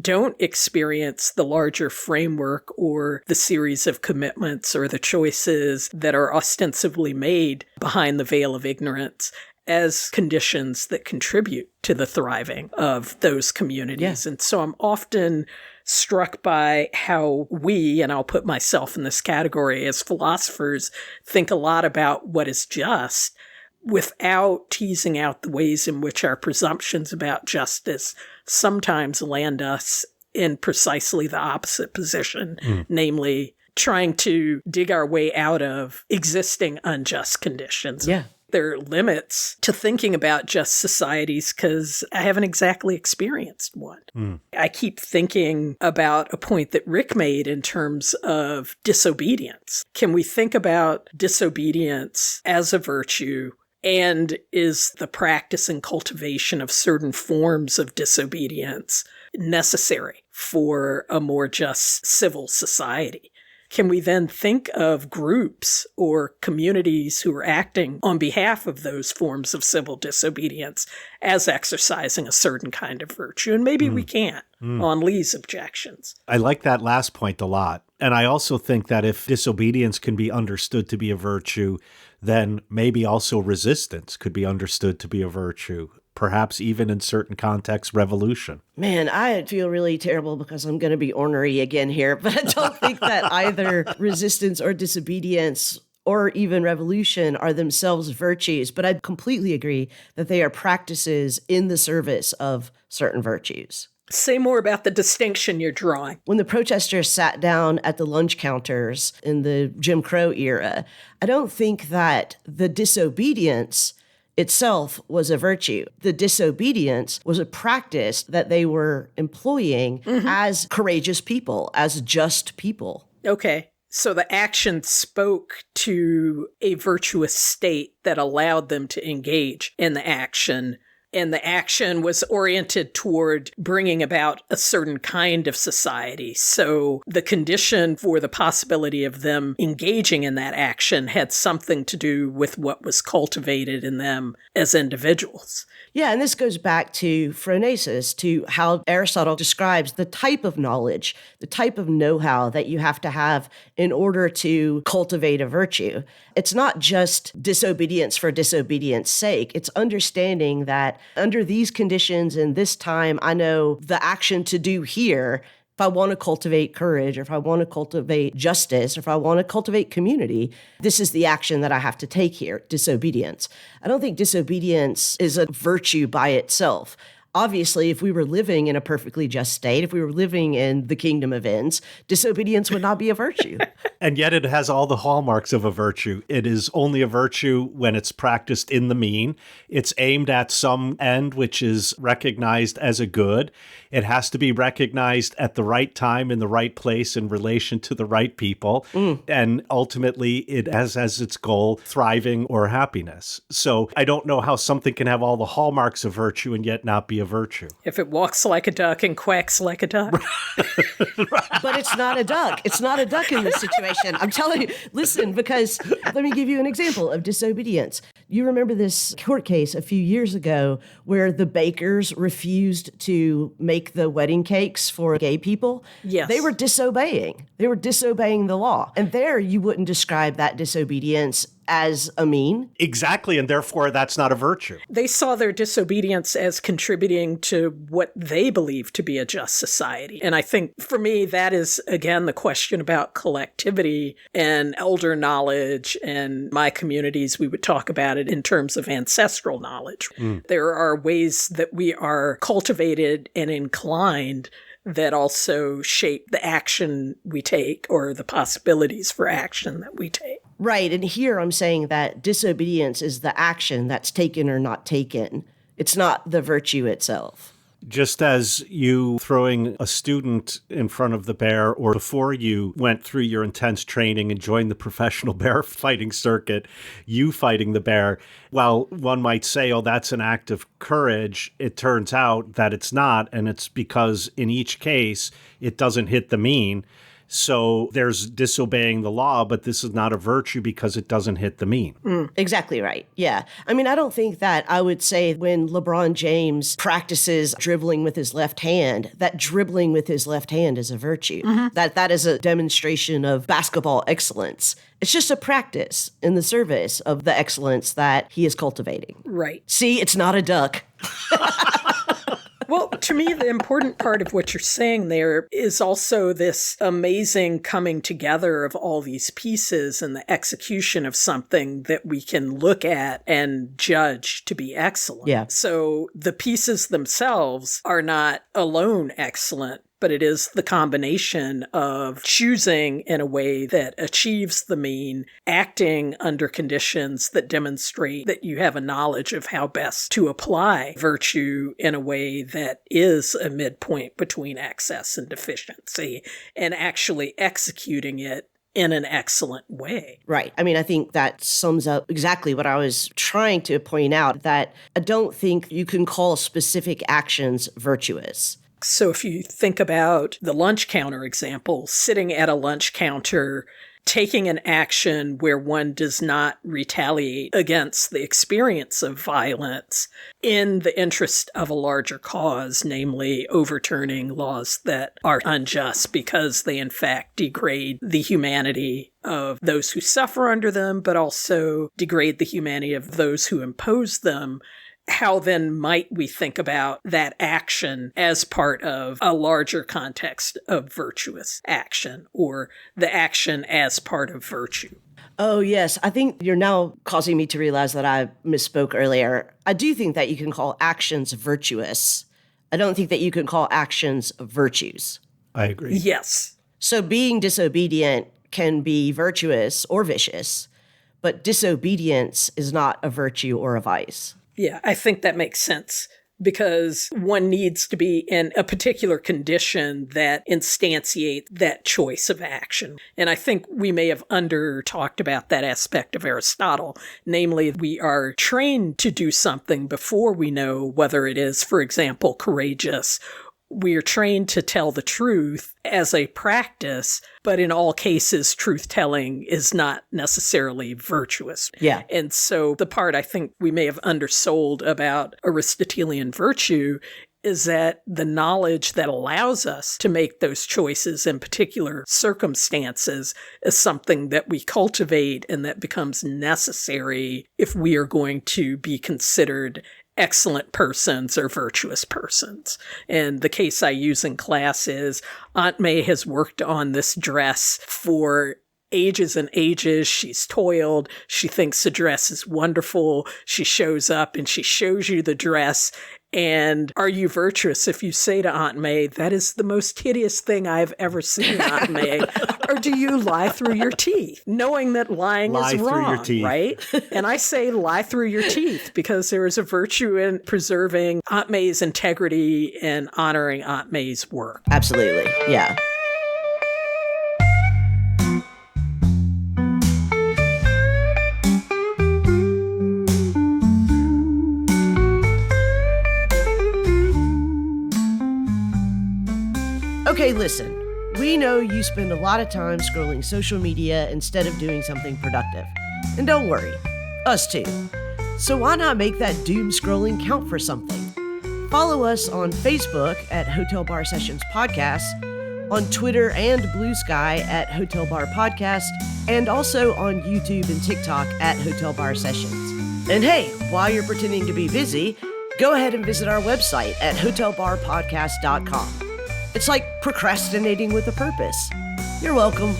don't experience the larger framework or the series of commitments or the choices that are ostensibly made behind the veil of ignorance as conditions that contribute to the thriving of those communities. And so I'm often struck by how we, and I'll put myself in this category as philosophers, think a lot about what is just without teasing out the ways in which our presumptions about justice sometimes land us in precisely the opposite position, namely trying to dig our way out of existing unjust conditions. There are limits to thinking about just societies because I haven't exactly experienced one. I keep thinking about a point that Rick made in terms of disobedience. Can we think about disobedience as a virtue? And is the practice and cultivation of certain forms of disobedience necessary for a more just civil society? can we then think of groups or communities who are acting on behalf of those forms of civil disobedience as exercising a certain kind of virtue? And maybe we can't on Lee's objections. I like that last point a lot. And I also think that if disobedience can be understood to be a virtue, then maybe also resistance could be understood to be a virtue. Perhaps even in certain contexts, revolution. Man, I feel really terrible because I'm going to be ornery again here, but I don't think that either resistance or disobedience or even revolution are themselves virtues. But I completely agree that they are practices in the service of certain virtues. Say more about the distinction you're drawing. When the protesters sat down at the lunch counters in the Jim Crow era, I don't think that the disobedience itself was a virtue. The disobedience was a practice that they were employing as courageous people, as just people. Okay. So the action spoke to a virtuous state that allowed them to engage in the action. And the action was oriented toward bringing about a certain kind of society. So the condition for the possibility of them engaging in that action had something to do with what was cultivated in them as individuals. Yeah, and this goes back to phronesis, to how Aristotle describes the type of knowledge, the type of know-how that you have to have in order to cultivate a virtue. It's not just disobedience for disobedience sake. It's understanding that under these conditions and this time, I know the action to do here. If I want to cultivate courage, or if I want to cultivate justice, or if I want to cultivate community, this is the action that I have to take here, disobedience. I don't think disobedience is a virtue by itself. Obviously, if we were living in a perfectly just state, if we were living in the kingdom of ends, disobedience would not be a virtue. And yet it has all the hallmarks of a virtue. It is only a virtue when it's practiced in the mean. It's aimed at some end which is recognized as a good. It has to be recognized at the right time, in the right place, in relation to the right people. And ultimately, it has as its goal thriving or happiness. So I don't know how something can have all the hallmarks of virtue and yet not be a virtue. If it walks like a duck and quacks like a duck. But it's not a duck. It's not a duck in this situation. I'm telling you, listen, because let me give you an example of disobedience. You remember this court case a few years ago where the bakers refused to make the wedding cakes for gay people? Yes. They were disobeying. They were disobeying the law. And there you wouldn't describe that disobedience as a mean. Exactly, and therefore that's not a virtue. They saw their disobedience as contributing to what they believe to be a just society. And I think for me, that is, again, the question about collectivity and elder knowledge. And my communities, we would talk about it in terms of ancestral knowledge. There are ways that we are cultivated and inclined that also shape the action we take or the possibilities for action that we take. Right. And here I'm saying that disobedience is the action that's taken or not taken. It's not the virtue itself. Just as you throwing a student in front of the bear, or before you went through your intense training and joined the professional bear fighting circuit, you fighting the bear, while one might say, oh, that's an act of courage, it turns out that it's not. And it's because in each case, it doesn't hit the mean. So there's disobeying the law, but this is not a virtue because it doesn't hit the mean. Exactly right. Yeah. I mean, I don't think that I would say when LeBron James practices dribbling with his left hand, that dribbling with his left hand is a virtue. That is a demonstration of basketball excellence. It's just a practice in the service of the excellence that he is cultivating. Right. See, it's not a duck. Well, to me, the important part of what you're saying there is also this amazing coming together of all these pieces and the execution of something that we can look at and judge to be excellent. Yeah. So the pieces themselves are not alone excellent, but it is the combination of choosing in a way that achieves the mean, acting under conditions that demonstrate that you have a knowledge of how best to apply virtue in a way that is a midpoint between excess and deficiency, and actually executing it in an excellent way. Right. I mean, I think that sums up exactly what I was trying to point out, that I don't think you can call specific actions virtuous. So if you think about the lunch counter example, sitting at a lunch counter, taking an action where one does not retaliate against the experience of violence in the interest of a larger cause, namely overturning laws that are unjust because they in fact degrade the humanity of those who suffer under them, but also degrade the humanity of those who impose them. How then might we think about that action as part of a larger context of virtuous action, or the action as part of virtue? Oh, yes. I think you're now causing me to realize that I misspoke earlier. I do think that you can call actions virtuous. I don't think that you can call actions virtues. I agree. Yes. So being disobedient can be virtuous or vicious, but disobedience is not a virtue or a vice. Yeah, I think that makes sense because one needs to be in a particular condition that instantiate that choice of action. And I think we may have under-talked about that aspect of Aristotle. Namely, we are trained to do something before we know whether it is, for example, courageous. We are trained to tell the truth as a practice, but in all cases, truth-telling is not necessarily virtuous. Yeah. And so the part I think we may have undersold about Aristotelian virtue is that the knowledge that allows us to make those choices in particular circumstances is something that we cultivate and that becomes necessary if we are going to be considered excellent persons or virtuous persons. And the case I use in class is Aunt May has worked on this dress for ages and ages. She's toiled. She thinks the dress is wonderful. She shows up and she shows you the dress. And are you virtuous if you say to Aunt May, that is the most hideous thing I've ever seen, Aunt May? Or do you lie through your teeth, knowing that lying is wrong, right? And I say lie through your teeth because there is a virtue in preserving Aunt May's integrity and honoring Aunt May's work. Absolutely. Yeah. Okay, listen, we know you spend a lot of time scrolling social media instead of doing something productive. And don't worry, us too. So why not make that doom scrolling count for something? Follow us on Facebook at Hotel Bar Sessions Podcast, on Twitter and Blue Sky at Hotel Bar Podcast, and also on YouTube and TikTok at Hotel Bar Sessions. And hey, while you're pretending to be busy, go ahead and visit our website at hotelbarpodcast.com. It's like procrastinating with a purpose. You're welcome.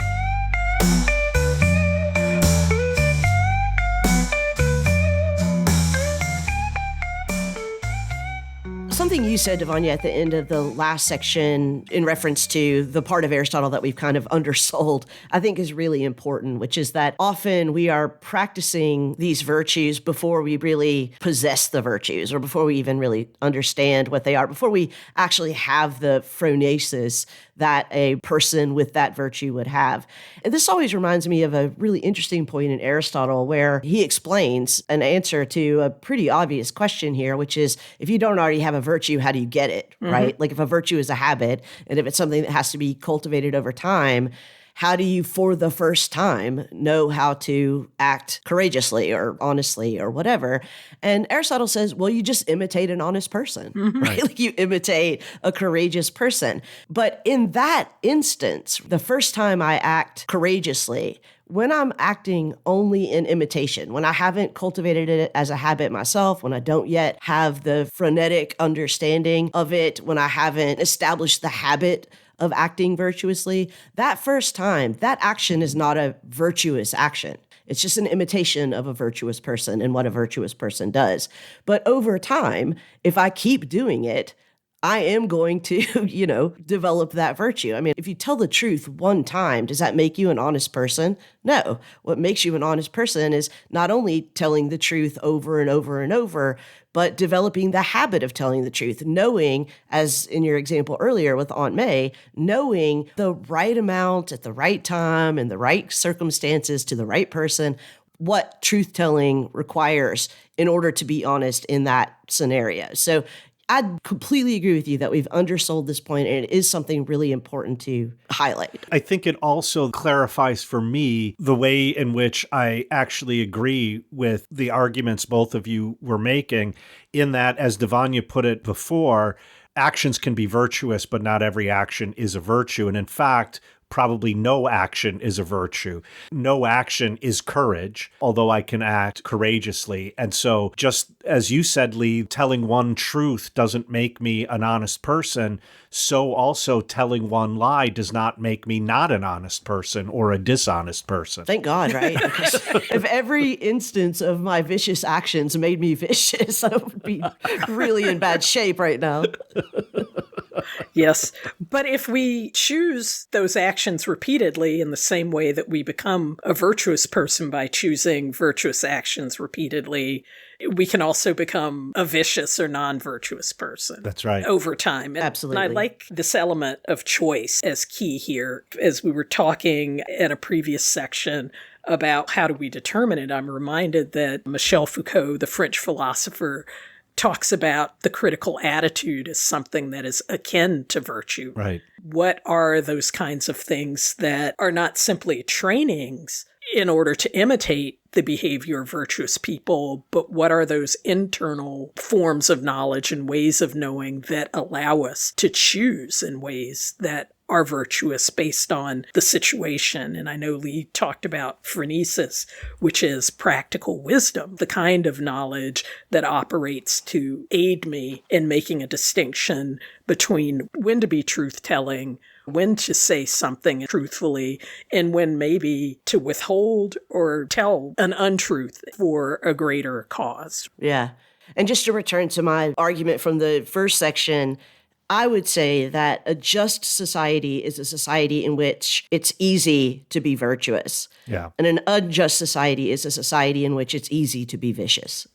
Something you said, Devanya, at the end of the last section in reference to the part of Aristotle that we've kind of undersold, I think is really important, which is that often we are practicing these virtues before we really possess the virtues or before we even really understand what they are, before we actually have the phronesis that a person with that virtue would have. And this always reminds me of a really interesting point in Aristotle where he explains an answer to a pretty obvious question here, which is if you don't already have a virtue, how do you get it, right? Like if a virtue is a habit and if it's something that has to be cultivated over time, how do you, for the first time, know how to act courageously or honestly or whatever? And Aristotle says, well, you just imitate an honest person, right? Like you imitate a courageous person. But in that instance, the first time I act courageously, when I'm acting only in imitation, when I haven't cultivated it as a habit myself, when I don't yet have the frenetic understanding of it, when I haven't established the habit of acting virtuously, that first time, that action is not a virtuous action. It's just an imitation of a virtuous person and what a virtuous person does. But over time, if I keep doing it, I am going to, develop that virtue. I mean, if you tell the truth one time, does that make you an honest person? No. What makes you an honest person is not only telling the truth over and over and over, but developing the habit of telling the truth, knowing, as in your example earlier with Aunt May, knowing the right amount at the right time and the right circumstances to the right person, what truth-telling requires in order to be honest in that scenario. So I completely agree with you that we've undersold this point, and it is something really important to highlight. I think it also clarifies for me the way in which I actually agree with the arguments both of you were making, in that, as Devanya put it before, actions can be virtuous, but not every action is a virtue. And in fact, probably no action is a virtue. No action is courage, although I can act courageously. And so, just as you said, Lee, telling one truth doesn't make me an honest person. So also telling one lie does not make me not an honest person or a dishonest person. Thank God, right? Because if every instance of my vicious actions made me vicious, I would be really in bad shape right now. Yes. But if we choose those actions repeatedly in the same way that we become a virtuous person by choosing virtuous actions repeatedly, we can also become a vicious or non-virtuous person. That's right. Over time. Absolutely. And I like this element of choice as key here. As we were talking in a previous section about how do we determine it, I'm reminded that Michel Foucault, the French philosopher, talks about the critical attitude as something that is akin to virtue. Right. What are those kinds of things that are not simply trainings in order to imitate the behavior of virtuous people, but what are those internal forms of knowledge and ways of knowing that allow us to choose in ways that are virtuous based on the situation? And I know Lee talked about phronesis, which is practical wisdom, the kind of knowledge that operates to aid me in making a distinction between when to be truth-telling, when to say something truthfully, and when maybe to withhold or tell an untruth for a greater cause. Yeah. And just to return to my argument from the first section, I would say that a just society is a society in which it's easy to be virtuous. Yeah. And an unjust society is a society in which it's easy to be vicious.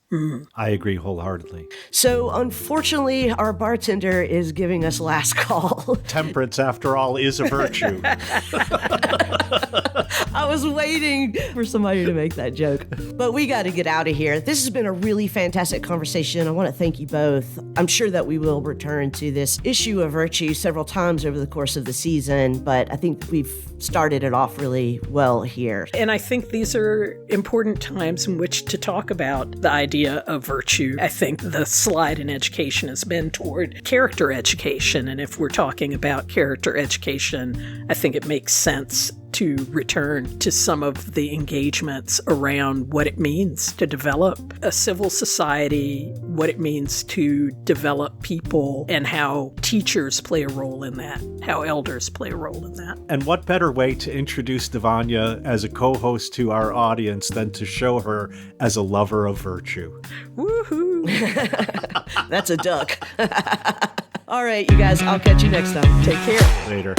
I agree wholeheartedly. So unfortunately, our bartender is giving us last call. Temperance, after all, is a virtue. I was waiting for somebody to make that joke. But we got to get out of here. This has been a really fantastic conversation. I want to thank you both. I'm sure that we will return to this issue of virtue several times over the course of the season, but I think we've started it off really well here. And I think these are important times in which to talk about the idea of virtue. I think the slide in education has been toward character education. And if we're talking about character education, I think it makes sense to return to some of the engagements around what it means to develop a civil society, what it means to develop people, and how teachers play a role in that, how elders play a role in that. And what better way to introduce Devanya as a co-host to our audience than to show her as a lover of virtue? Woohoo! That's a duck. All right, you guys, I'll catch you next time. Take care. Later.